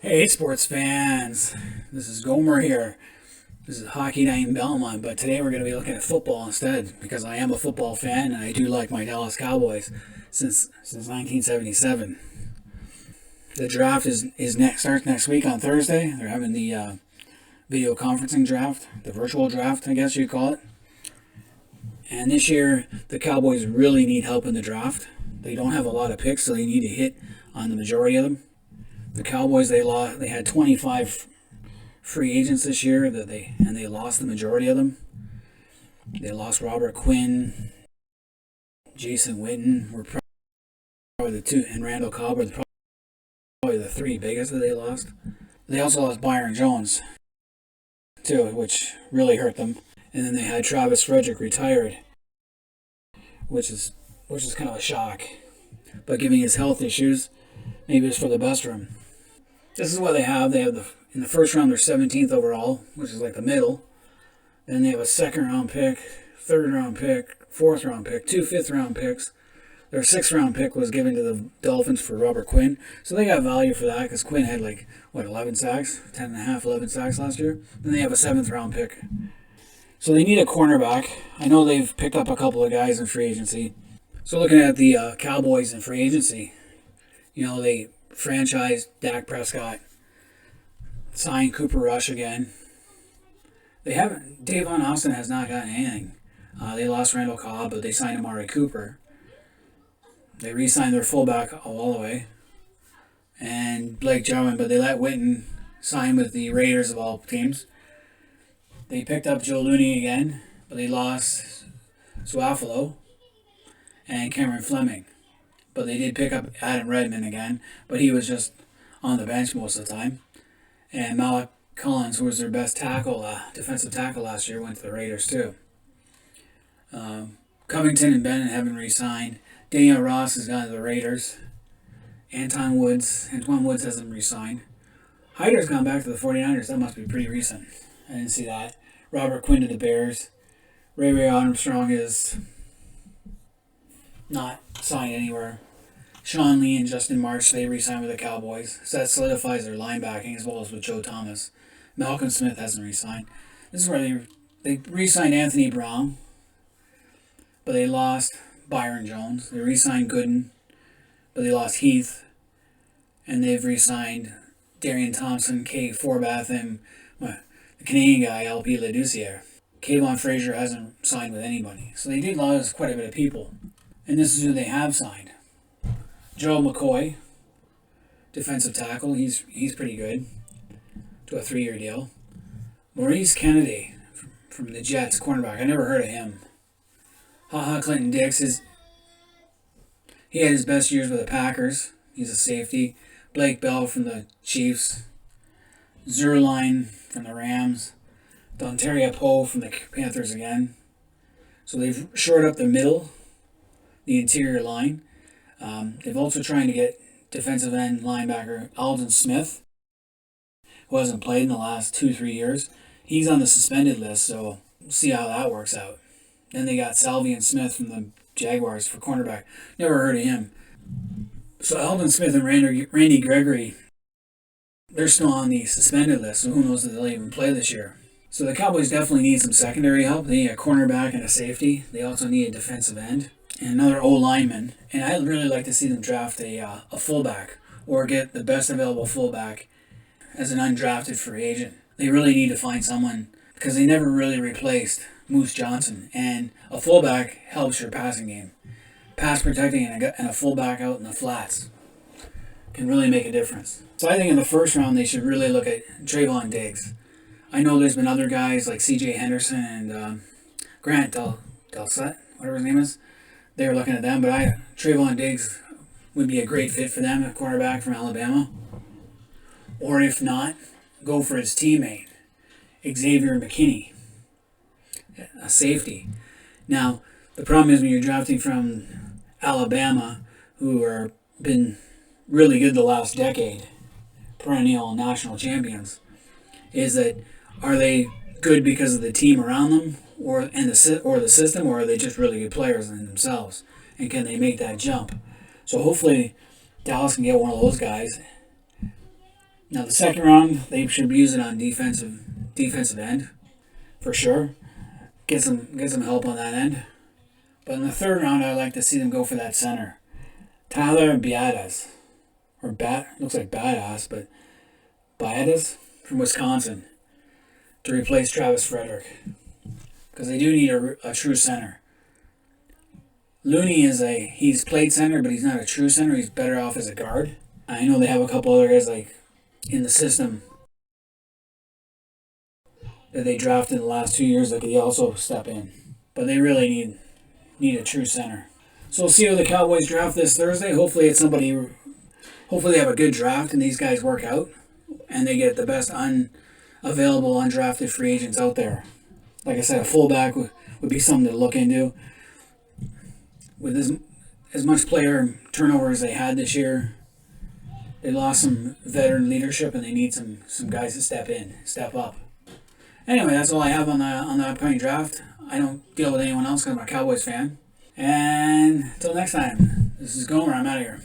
Hey, sports fans. This is Gomer here. This is Hockey Night in Belmont, but today we're going to be looking at football instead because I am a football fan and I do like my Dallas Cowboys since 1977. The draft starts next week on Thursday. They're having the video conferencing draft, the virtual draft, I guess you call it. And this year, the Cowboys really need help in the draft. They don't have a lot of picks, so they need to hit on the majority of them. The Cowboys they had 25 free agents this year and they lost the majority of them. They lost Robert Quinn, Jason Witten were probably the two, and Randall Cobb were probably the three biggest that they lost. They also lost Byron Jones too, which really hurt them. And then they had Travis Frederick retired, which is kind of a shock. But given his health issues, maybe it's for the best for him. This is what they have. In the first round they're 17th overall, which is like the middle. Then they have a second round pick, third round pick, fourth round pick, two fifth round picks. Their sixth round pick was given to the Dolphins for Robert Quinn, so they got value for that because Quinn had 11 sacks, 10 and a half, 11 sacks last year. Then they have a seventh round pick, so they need a cornerback. I know they've picked up a couple of guys in free agency. So looking at the Cowboys in free agency, they franchised Dak Prescott, signed Cooper Rush again. They haven't. Davon Austin has not gotten anything. They lost Randall Cobb, but they signed Amari Cooper. They re-signed their fullback Holloway and Blake Jarwin, but they let Witten sign with the Raiders of all teams. They picked up Joe Looney again, but they lost Suafalo and Cameron Fleming. But they did pick up Adam Redmond again, but he was just on the bench most of the time. And Malik Collins, who was their best defensive tackle last year, went to the Raiders too. Covington and Bennett haven't re-signed. Daniel Ross has gone to the Raiders. Antoine Woods hasn't re-signed. Hyder's gone back to the 49ers. That must be pretty recent. I didn't see that. Robert Quinn to the Bears. Ray Armstrong is not signed anywhere. Sean Lee and Justin March, they re-signed with the Cowboys. So that solidifies their linebacking as well as with Joe Thomas. Malcolm Smith hasn't re-signed. This is where they re-signed Anthony Brown, but they lost Byron Jones. They re-signed Gooden, but they lost Heath. And they've re-signed Darian Thompson, Kay Forbath, and the Canadian guy, LP Ladouceur. Kayvon Frazier hasn't signed with anybody. So they did lose quite a bit of people. And this is who they have signed. Joe McCoy, defensive tackle. He's pretty good. To a 3-year deal. Maurice Kennedy from the Jets, cornerback. I never heard of him. Clinton Dix he had his best years with the Packers. He's a safety. Blake Bell from the Chiefs. Zerline from the Rams. Dontaria Poe from the Panthers again. So they've shored up the middle, the interior line. They've also trying to get defensive end linebacker Alden Smith, who hasn't played in the last 2-3 years. He's on the suspended list, so we'll see how that works out. Then they got Salvian Smith from the Jaguars for cornerback. Never heard of him. So Alden Smith and Randy Gregory, they're still on the suspended list, so who knows if they'll even play this year. So the Cowboys definitely need some secondary help. They need a cornerback and a safety. They also need a defensive end and another O-lineman. And I'd really like to see them draft a fullback or get the best available fullback as an undrafted free agent. They really need to find someone because they never really replaced Moose Johnson. And a fullback helps your passing game. Pass protecting and a fullback out in the flats can really make a difference. So I think in the first round they should really look at Trayvon Diggs. I know there's been other guys like C.J. Henderson and Grant Delset, whatever his name is. They were looking at them, but Trayvon Diggs would be a great fit for them, a cornerback from Alabama. Or if not, go for his teammate, Xavier McKinney, a safety. Now, the problem is when you're drafting from Alabama, who have been really good the last decade, perennial national champions, is that are they good because of the team around them or the system, or are they just really good players in themselves? And can they make that jump? So hopefully Dallas can get one of those guys Now the second round, they should use it on defensive end for sure. Get some help on that end. But in the third round, I'd like to see them go for that center, Tyler Biadasz, or looks like Badass, but Biadasz from Wisconsin, to replace Travis Frederick, because they do need a true center. Looney he's played center, but he's not a true center. He's better off as a guard. I know they have a couple other guys like in the system that they drafted in the last 2 years that could also step in, but they really need a true center. So we'll see how the Cowboys draft this Thursday. Hopefully it's somebody. Hopefully they have a good draft and these guys work out, and they get the best unavailable undrafted free agents out there. Like I said, a fullback would be something to look into. With as much player turnover as they had this year, they lost some veteran leadership, and they need some guys to step up. Anyway, that's all I have on the upcoming draft. I don't deal with anyone else because I'm a Cowboys fan. And until next time, this is Gomer. I'm out of here.